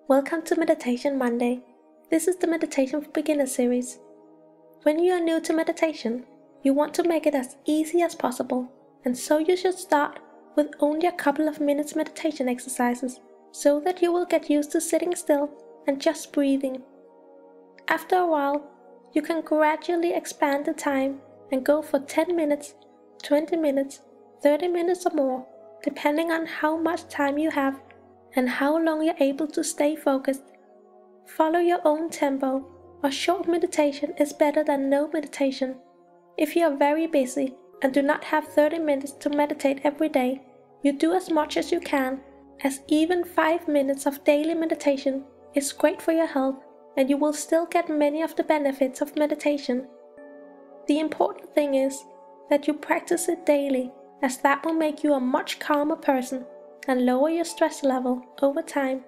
Welcome to Meditation Monday. This is the Meditation for Beginners series. When you are new to meditation, you want to make it as easy as possible, and so you should start with only a couple of minutes meditation exercises, so that you will get used to sitting still and just breathing. After a while, you can gradually expand the time and go for 10 minutes, 20 minutes, 30 minutes or more, depending on how much time you have and how long you're able to stay focused. Follow your own tempo. A short meditation is better than no meditation. If you are very busy and do not have 30 minutes to meditate every day, you do as much as you can, as even 5 minutes of daily meditation is great for your health, and you will still get many of the benefits of meditation. The important thing is that you practice it daily, as that will make you a much calmer person and lower your stress level over time.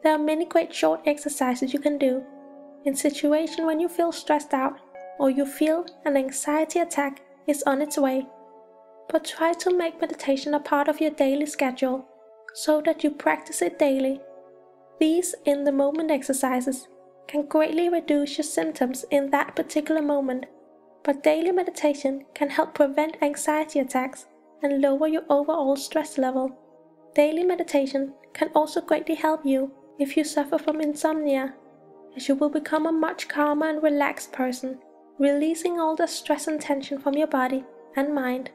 There are many great short exercises you can do in situations when you feel stressed out or you feel an anxiety attack is on its way. But try to make meditation a part of your daily schedule so that you practice it daily. These in-the-moment exercises can greatly reduce your symptoms in that particular moment, but daily meditation can help prevent anxiety attacks and lower your overall stress level. Daily meditation can also greatly help you if you suffer from insomnia, as you will become a much calmer and relaxed person, releasing all the stress and tension from your body and mind.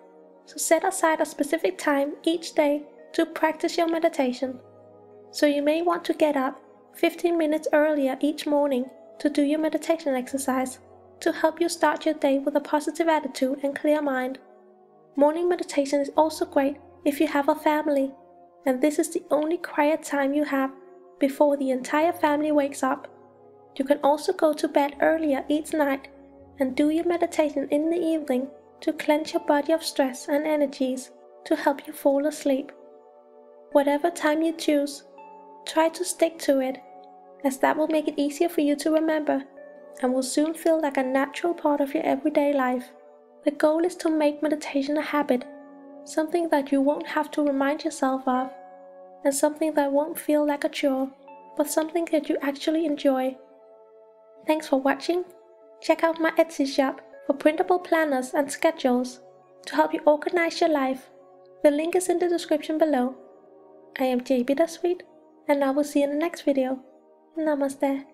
So set aside a specific time each day to practice your meditation. So you may want to get up 15 minutes earlier each morning to do your meditation exercise to help you start your day with a positive attitude and clear mind. Morning meditation is also great if you have a family, and this is the only quiet time you have before the entire family wakes up. You can also go to bed earlier each night and do your meditation in the evening to cleanse your body of stress and energies to help you fall asleep. Whatever time you choose, try to stick to it, as that will make it easier for you to remember and will soon feel like a natural part of your everyday life. The goal is to make meditation a habit, something that you won't have to remind yourself of, and something that won't feel like a chore, but something that you actually enjoy. Thanks for watching. Check out my Etsy shop for printable planners and schedules to help you organize your life. The link is in the description below. I am jbittersweet, and I will see you in the next video. Namaste.